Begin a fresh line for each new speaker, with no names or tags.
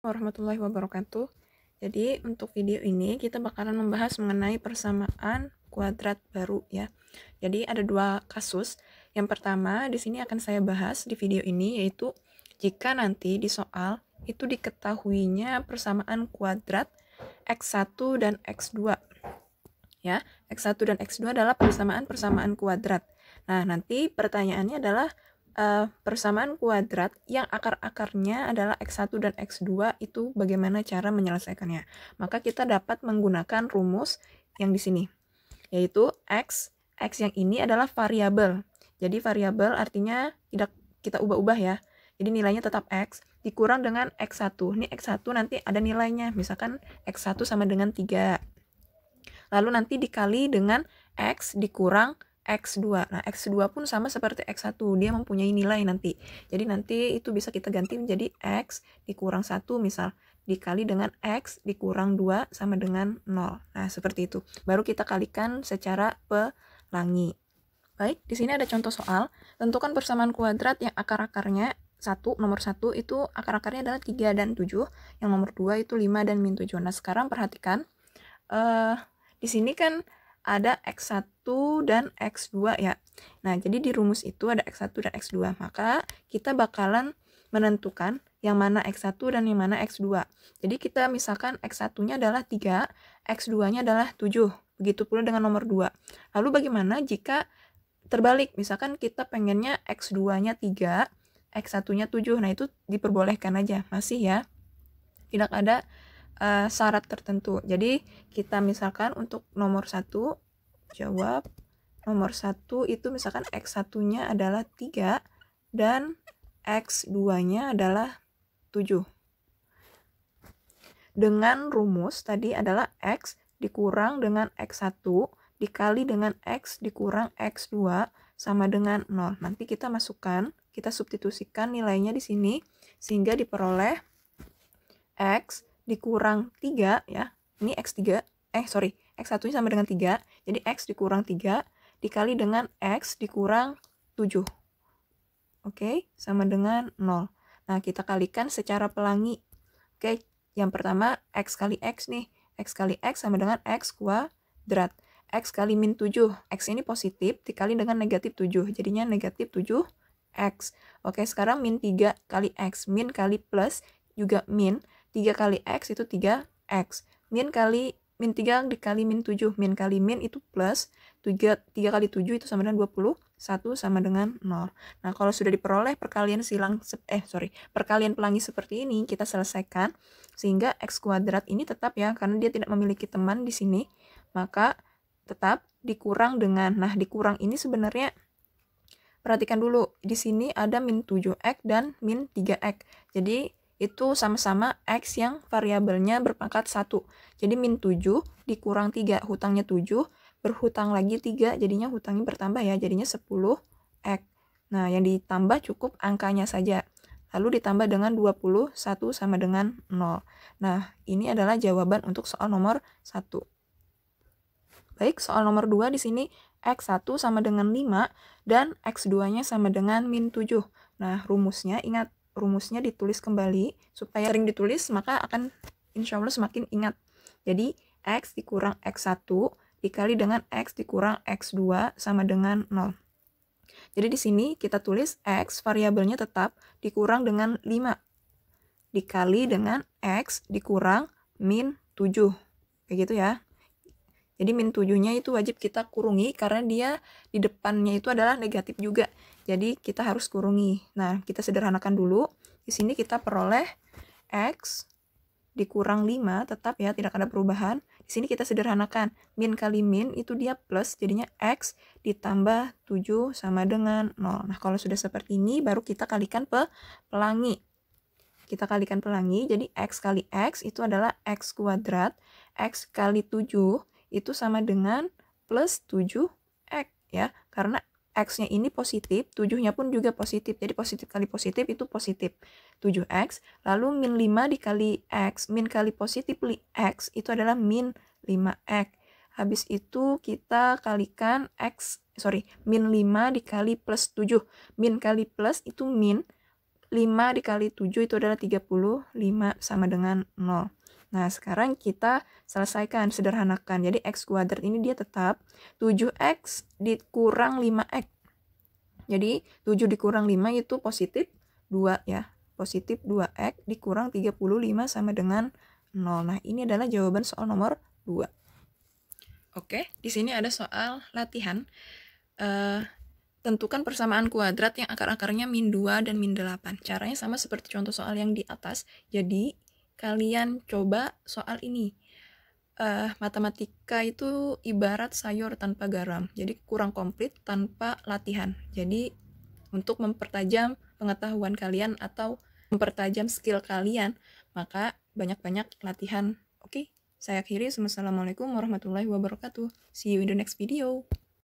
warahmatullahi wabarakatuh. Jadi untuk video ini kita bakalan membahas mengenai persamaan kuadrat baru ya. Jadi ada dua kasus. Yang pertama di sini akan saya bahas di video ini yaitu jika nanti di soal itu diketahuinya persamaan kuadrat X1 dan X2. Ya, X1 dan X2 adalah persamaan kuadrat. Nah, nanti pertanyaannya adalah persamaan kuadrat yang akar-akarnya adalah X1 dan X2 itu bagaimana cara menyelesaikannya. Maka kita dapat menggunakan rumus yang di sini, yaitu X yang ini adalah variabel. Jadi variabel artinya tidak kita ubah-ubah ya. Jadi nilainya tetap X dikurang dengan X1. Ini X1 nanti ada nilainya, misalkan X1 sama dengan 3. Lalu nanti dikali dengan X dikurang X2. Nah, X2 pun sama seperti X1, dia mempunyai nilai nanti. Jadi nanti itu bisa kita ganti menjadi X dikurang 1 misal, dikali dengan X dikurang 2 sama dengan 0. Nah, seperti itu. Baru kita kalikan secara pelangi. Baik, di sini ada contoh soal. Tentukan persamaan kuadrat yang akar-akarnya nomor 1 itu akar-akarnya adalah 3 dan 7. Yang nomor 2 itu 5 dan min 7. Nah, sekarang perhatikan. Di sini kan ada X1 dan X2 ya. Nah, jadi di rumus itu ada X1 dan X2. Maka kita bakalan menentukan yang mana X1 dan yang mana X2. Jadi kita misalkan X1-nya adalah 3, X2-nya adalah 7. Begitu pula dengan nomor 2. Lalu bagaimana jika terbalik? Misalkan kita pengennya X2-nya 3, X1-nya 7. Nah, itu diperbolehkan aja. Masih ya. Tidak ada syarat tertentu. Jadi kita misalkan untuk nomor 1 jawab nomor 1 itu misalkan X1-nya adalah 3 dan X2-nya adalah 7. Dengan rumus tadi adalah X dikurang dengan X1 dikali dengan X dikurang X2 sama dengan 0. Nanti kita masukkan, kita substitusikan nilainya di sini sehingga diperoleh X dikurang 3 ya. Ini X3, X1-nya sama dengan 3. Jadi X dikurang 3 dikali dengan X dikurang 7. Oke, sama dengan 0. Nah, kita kalikan secara pelangi. Oke, yang pertama X kali X nih. X kali X sama dengan X kuadrat. X kali min 7. X ini positif dikali dengan negatif 7. Jadinya negatif 7X. Oke, sekarang min 3 kali X. Min kali plus juga min. 3 kali X itu 3X. Min 3 dikali min 7. Min kali min itu plus. 3 kali 7 itu sama dengan 21 sama dengan 0. Nah, kalau sudah diperoleh perkalian pelangi seperti ini, kita selesaikan. Sehingga X kuadrat ini tetap ya, karena dia tidak memiliki teman di sini. Maka tetap dikurang dengan, nah dikurang ini sebenarnya, perhatikan dulu. Di sini ada min 7X dan min 3X. Jadi itu sama-sama X yang variabelnya berpangkat 1. Jadi min 7 dikurang 3, hutangnya 7, berhutang lagi 3, jadinya hutangnya bertambah ya, jadinya 10X. Nah, yang ditambah cukup angkanya saja. Lalu ditambah dengan 21 sama dengan 0. Nah, ini adalah jawaban untuk soal nomor 1. Baik, soal nomor 2 di sini X1 sama dengan 5 dan X2-nya sama dengan min 7. Nah, rumusnya ingat, rumusnya ditulis kembali supaya sering ditulis maka akan insya Allah semakin ingat. Jadi X dikurang X1 dikali dengan X dikurang X2 sama dengan 0. Jadi di sini kita tulis X variabelnya tetap dikurang dengan 5 dikali dengan X dikurang min 7. Kayak gitu ya. Jadi min 7-nya itu wajib kita kurungi karena dia di depannya itu adalah negatif juga. Jadi kita harus kurungi. Nah, kita sederhanakan dulu. Di sini kita peroleh X dikurang 5 tetap ya, tidak ada perubahan. Di sini kita sederhanakan. Min kali min itu dia plus, jadinya X ditambah 7 sama dengan 0. Nah, kalau sudah seperti ini baru kita kalikan pelangi. Kita kalikan pelangi, jadi X kali X itu adalah X kuadrat. X kali 7 itu sama dengan plus 7X ya, karena X-nya ini positif, 7-nya pun juga positif, jadi positif kali positif itu positif 7X, lalu min 5 dikali X, min kali positif X itu adalah min 5X. Habis itu kita kalikan min 5 dikali plus 7, min kali plus itu min, 5 dikali 7 itu adalah 35 sama dengan 0. Nah, sekarang kita selesaikan, sederhanakan. Jadi X kuadrat ini dia tetap 7X dikurang 5X. Jadi 7 dikurang 5 itu positif 2 ya. Positif 2X dikurang 35 sama dengan 0. Nah, ini adalah jawaban soal nomor 2. Oke, di sini ada soal latihan. Tentukan persamaan kuadrat yang akar-akarnya min 2 dan min 8. Caranya sama seperti contoh soal yang di atas. Jadi, kalian coba soal ini. Matematika itu ibarat sayur tanpa garam. Jadi, kurang komplit tanpa latihan. Jadi, untuk mempertajam pengetahuan kalian atau mempertajam skill kalian, maka banyak-banyak latihan. Oke, saya akhiri. Wassalamualaikum warahmatullahi wabarakatuh. See you in the next video.